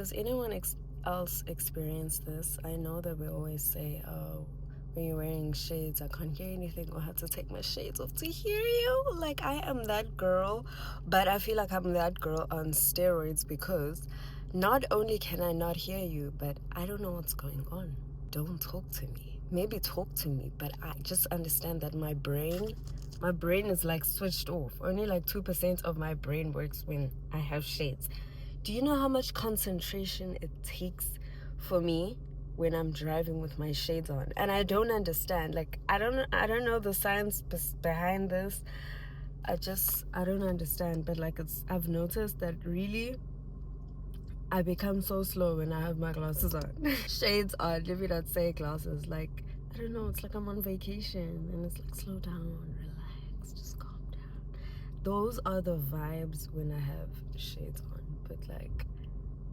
Does anyone else experience this? I know that we always say, oh, when you're wearing shades, I can't hear anything, or I have to take my shades off to hear you. Like, I am that girl, but I feel like I'm that girl on steroids because not only can I not hear you, but I don't know what's going on. Don't talk to me. Maybe talk to me, but I just understand that my brain is like switched off. Only like 2% of my brain works when I have shades. Do you know how much concentration it takes for me when I'm driving with my shades on? And I don't understand. Like, I don't know the science behind this. I don't understand. But like, I've noticed that really I become so slow when I have my glasses on. Shades on. Let me not say glasses. Like, I don't know. It's like I'm on vacation and it's like, slow down, relax, just calm down. Those are the vibes when I have shades on. But like,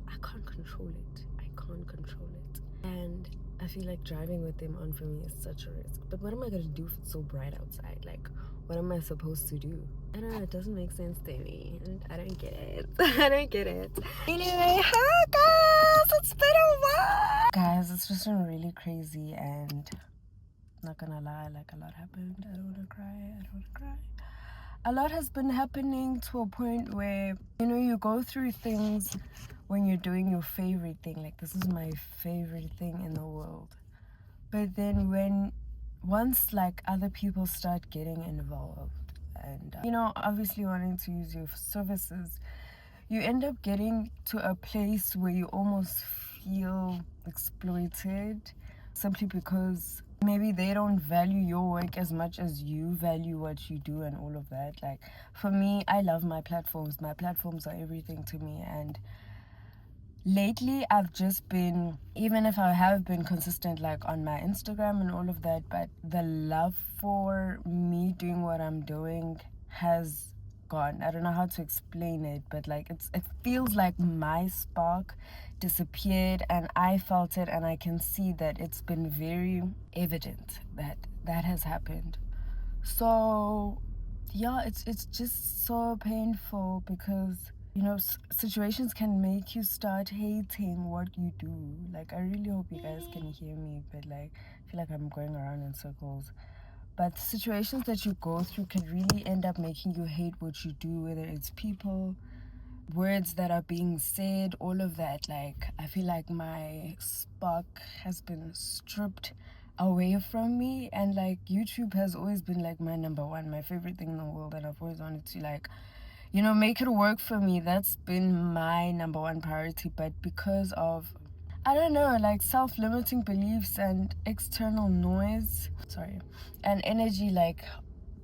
I can't control it. I can't control it. And I feel like driving with them on for me is such a risk. But what am I going to do if it's so bright outside? Like, what am I supposed to do? I don't know. It doesn't make sense to me. And I don't get it. I don't get it. Anyway, hi guys. It's been a while. Guys, it's just been really crazy and not gonna lie, like a lot happened. I don't want to cry. I don't want to cry. A lot has been happening to a point where, you go through things when you're doing your favorite thing. Like, this is my favorite thing in the world. But then once like other people start getting involved and, obviously wanting to use your services, you end up getting to a place where you almost feel exploited simply because maybe they don't value your work as much as you value what you do and all of that. Like, for me, I love my platforms. My platforms are everything to me. And lately I've just been, even if I have been consistent like on my Instagram and all of that, but the love for me doing what I'm doing has gone. I don't know how to explain it, but like it feels like my spark disappeared, and I felt it, and I can see that it's been very evident that that has happened. So yeah, it's just so painful because situations can make you start hating what you do. Like, I really hope you guys can hear me, but like, I feel like I'm going around in circles. But situations that you go through can really end up making you hate what you do, whether it's people, words that are being said, all of that. Like, I feel like my spark has been stripped away from me, and like YouTube has always been like my number one, my favorite thing in the world, and I've always wanted to like make it work for me. That's been my number one priority. But because of, I don't know, like self-limiting beliefs and external noise, and energy like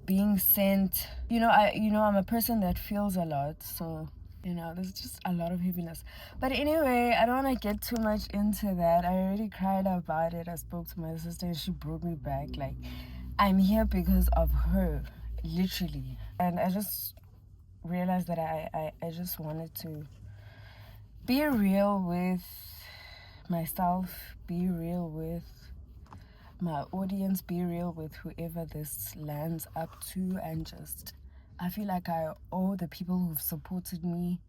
being sent, I'm a person that feels a lot. So, there's just a lot of heaviness. But anyway, I don't want to get too much into that. I already cried about it. I spoke to my sister and she brought me back. Like, I'm here because of her, literally. And I just realized that I just wanted to be real with myself, be real with my audience, be real with whoever this lands up to, and just, I feel like I owe the people who've supported me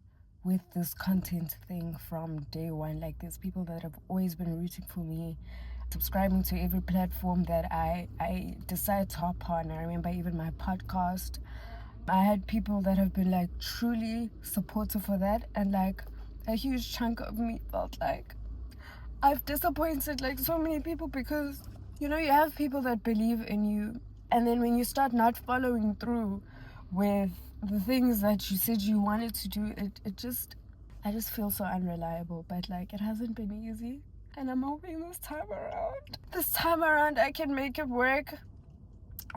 with this content thing from day one. Like, there's people that have always been rooting for me, subscribing to every platform that I decide to hop on. I remember even my podcast, I had people that have been like truly supportive for that, and like a huge chunk of me felt like I've disappointed like so many people because you have people that believe in you, and then when you start not following through with the things that you said you wanted to do, I just feel so unreliable. But like, it hasn't been easy, and I'm hoping this time around I can make it work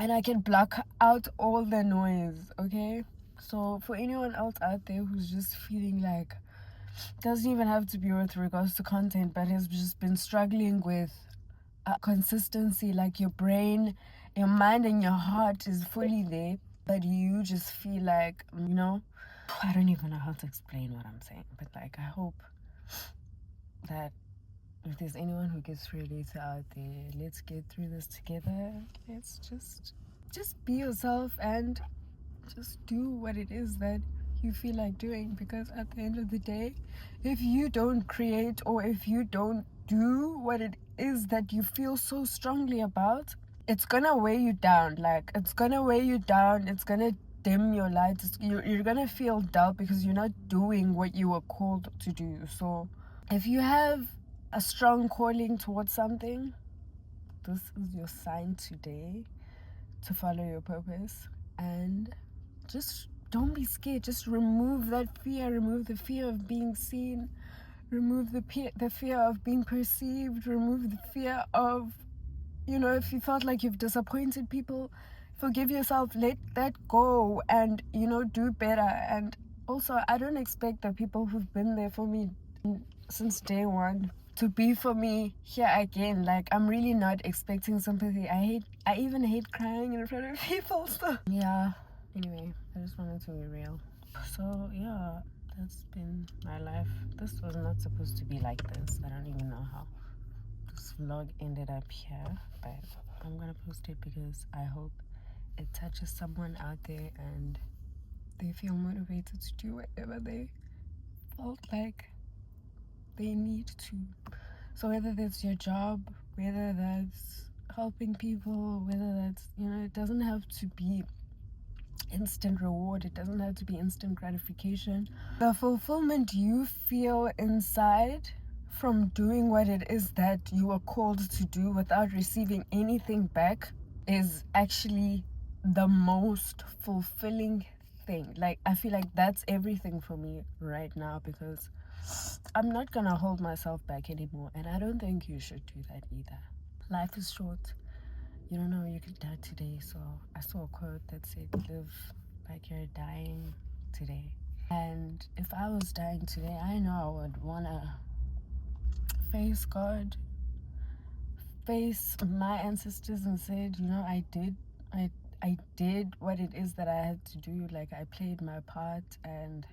and I can block out all the noise, okay? So for anyone else out there who's just feeling like, doesn't even have to be with regards to content, but has just been struggling with consistency, like your brain, your mind and your heart is fully there, but you just feel like, I don't even know how to explain what I'm saying, but like, I hope that if there's anyone who gets related out there, let's get through this together. Let's just be yourself and just do what it is that you feel like doing, because at the end of the day, if you don't create or if you don't do what it is that you feel so strongly about, it's gonna weigh you down. Like, it's gonna weigh you down, it's gonna dim your light. You're gonna feel dull because you're not doing what you were called to do. So if you have a strong calling towards something, this is your sign today to follow your purpose. And just don't be scared. Just remove that fear. Remove the fear of being seen. Remove the fear of being perceived. Remove the fear of, if you felt like you've disappointed people, forgive yourself. Let that go and, do better. And also, I don't expect the people who've been there for me since day one to be for me here again. Like, I'm really not expecting sympathy. I even hate crying in front of people. So yeah, anyway, I just wanted to be real. So yeah, that's been my life. This was not supposed to be like this. I don't even know how this vlog ended up here, but I'm gonna post it because I hope it touches someone out there and they feel motivated to do whatever they felt like they need to. So whether that's your job, whether that's helping people, whether that's, it doesn't have to be instant reward, it doesn't have to be instant gratification. The fulfillment you feel inside from doing what it is that you are called to do without receiving anything back is actually the most fulfilling thing. Like, I feel like that's everything for me right now, because I'm not gonna hold myself back anymore, and I don't think you should do that either. Life is short. You don't know, you could die today. So I saw a quote that said, live like you're dying today. And if I was dying today, I know I would want to face God, face my ancestors, and said, I did what it is that I had to do. Like, I played my part, and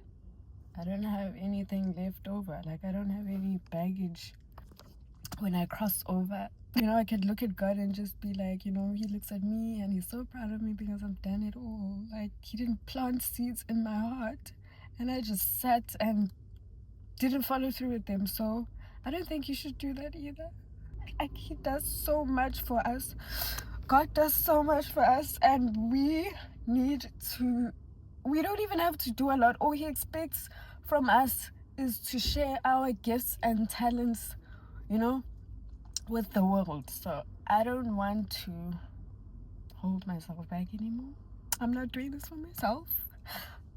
I don't have anything left over. Like, I don't have any baggage when I cross over. I could look at God and just be like, he looks at me and he's so proud of me because I've done it all. Like, he didn't plant seeds in my heart and I just sat and didn't follow through with them. So I don't think you should do that either. Like, he does so much for us. God does so much for us, and we don't even have to do a lot. All he expects from us is to share our gifts and talents, with the world. So I don't want to hold myself back anymore. I'm not doing this for myself.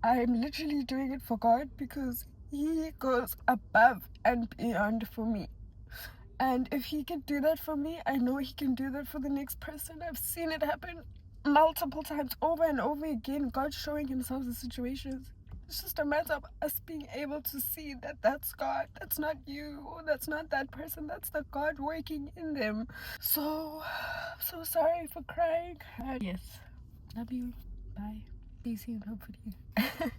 I'm literally doing it for God, because he goes above and beyond for me. And if he can do that for me, I know he can do that for the next person. I've seen it happen multiple times, over and over again, God showing himself in situations. It's just a matter of us being able to see that that's God. That's not you. That's not that person. That's the God working in them. So, I'm so sorry for crying. Yes. Love you. Bye. See you soon, hopefully.